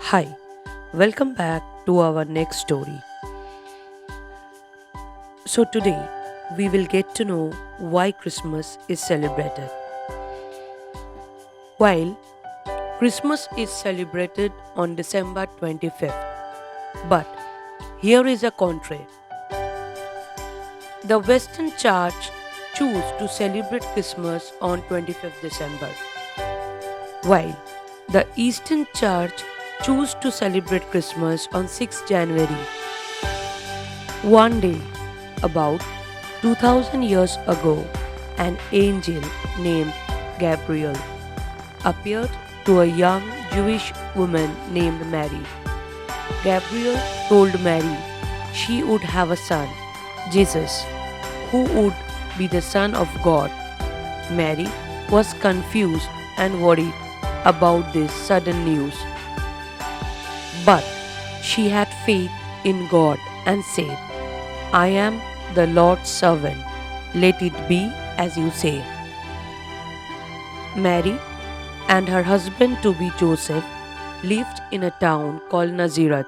Hi, welcome back to our next story. So, today we will get to know why Christmas is celebrated. While Christmas is celebrated on December 25th, but here is a contrast. The Western Church choose to celebrate Christmas on 25th December, while the Eastern Church choose to celebrate Christmas on 6th January. One day, about 2000 years ago, an angel named Gabriel appeared to a young Jewish woman named Mary. Gabriel told Mary she would have a son, Jesus, who would be the Son of God. Mary was confused and worried about this sudden news, but she had faith in God and said, I am the Lord's servant. Let it be as you say. Mary and her husband to be Joseph lived in a town called Nazareth,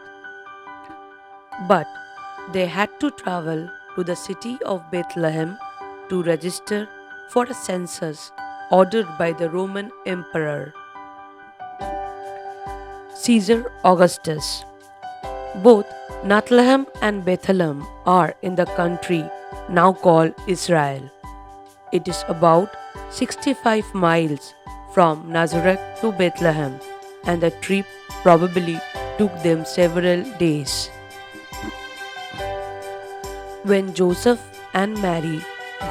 but they had to travel to the city of Bethlehem to register for a census ordered by the Roman Emperor Caesar Augustus. Both Bethlehem and Bethlehem are in the country now called Israel. It is about 65 miles from Nazareth to Bethlehem, and the trip probably took them several days. When Joseph and Mary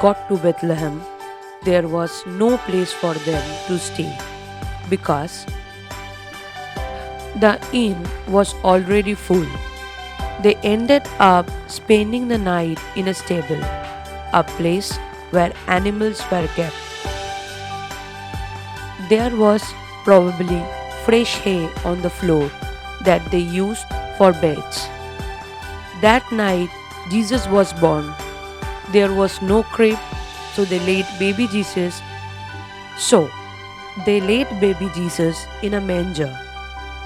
got to Bethlehem, there was no place for them to stay because the inn was already full. They ended up spending the night in a stable, a place where animals were kept. There was probably fresh hay on the floor that they used for beds. That night, Jesus was born. There was no crib, so they laid baby Jesus. So, they laid baby Jesus in a manger,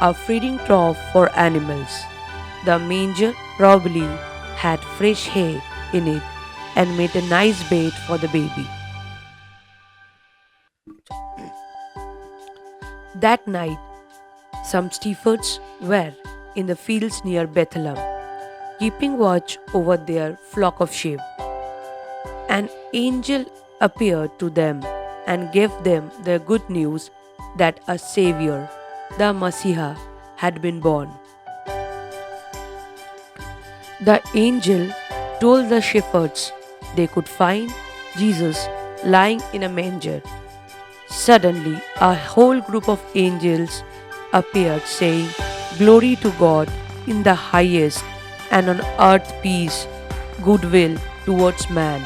a feeding trough for animals. The manger probably had fresh hay in it and made a nice bed for the baby. That night, some shepherds were in the fields near Bethlehem, keeping watch over their flock of sheep. An angel appeared to them and gave them the good news that a Savior, the Messiah, had been born. The angel told the shepherds they could find Jesus lying in a manger. Suddenly, a whole group of angels appeared, saying, Glory to God in the highest, and on earth peace, goodwill towards man.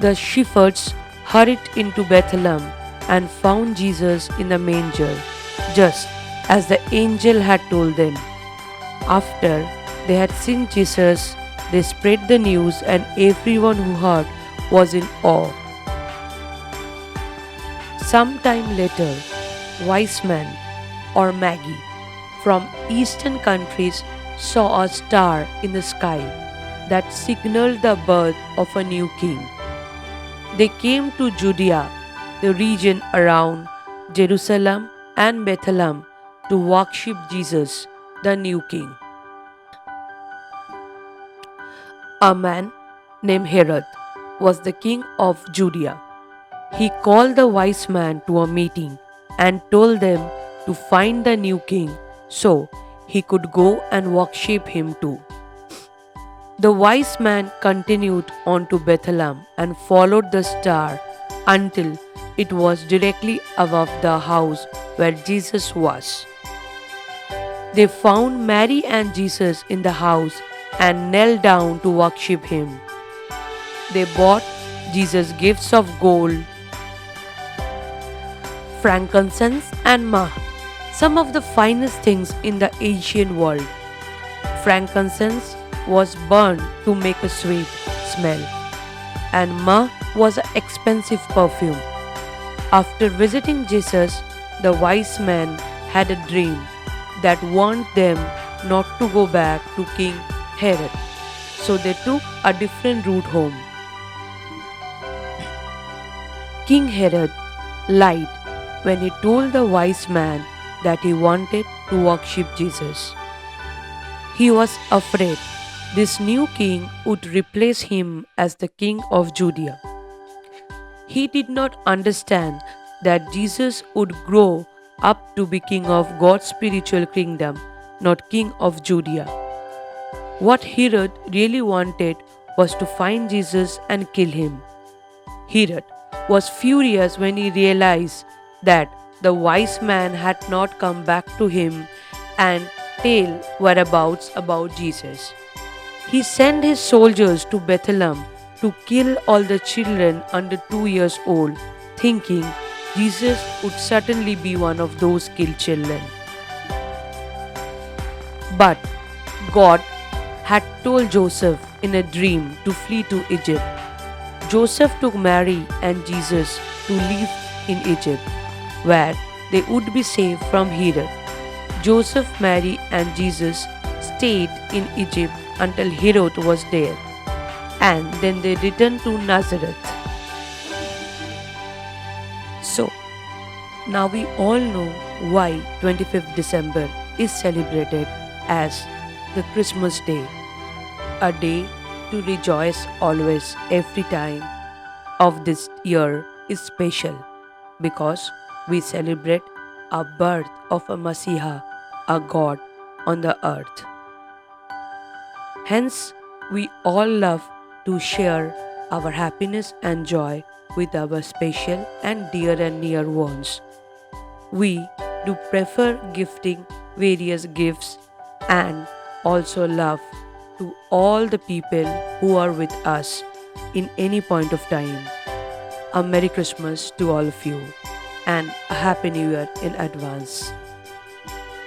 The shepherds hurried into Bethlehem and found Jesus in the manger, just as the angel had told them. After they had seen Jesus, they spread the news, and everyone who heard was in awe. Sometime later, wise men or magi from eastern countries saw a star in the sky that signaled the birth of a new king. They came to Judea, the region around Jerusalem and Bethlehem, to worship Jesus, the new king. A man named Herod was the king of Judea. He called the wise men to a meeting and told them to find the new king so he could go and worship him too. The wise man continued on to Bethlehem and followed the star until it was directly above the house where Jesus was. They found Mary and Jesus in the house and knelt down to worship him. They brought Jesus gifts of gold, frankincense, and myrrh, some of the finest things in the ancient world. Frankincense was burned to make a sweet smell, and myrrh was an expensive perfume. After visiting Jesus, the wise man had a dream that warned them not to go back to King Herod. So they took a different route home. King Herod lied when he told the wise man that he wanted to worship Jesus. He was afraid this new king would replace him as the king of Judea. He did not understand that Jesus would grow up to be king of God's spiritual kingdom, not king of Judea. What Herod really wanted was to find Jesus and kill him. Herod was furious when he realized that the wise man had not come back to him and tell whereabouts about Jesus. He sent his soldiers to Bethlehem to kill all the children under 2 years old, thinking Jesus would certainly be one of those killed children. But God had told Joseph in a dream to flee to Egypt. Joseph took Mary and Jesus to live in Egypt, where they would be safe from Herod. Joseph, Mary, and Jesus stayed in Egypt until Herod was dead, and then they returned to Nazareth. So, now we all know why 25th December is celebrated as the Christmas Day, a day to rejoice always every time of this year is special because we celebrate a birth of a Messiah, a God on the earth. Hence, we all love to share our happiness and joy with our special and dear and near ones. We do prefer gifting various gifts and also love to all the people who are with us in any point of time. A Merry Christmas to all of you and a Happy New Year in advance.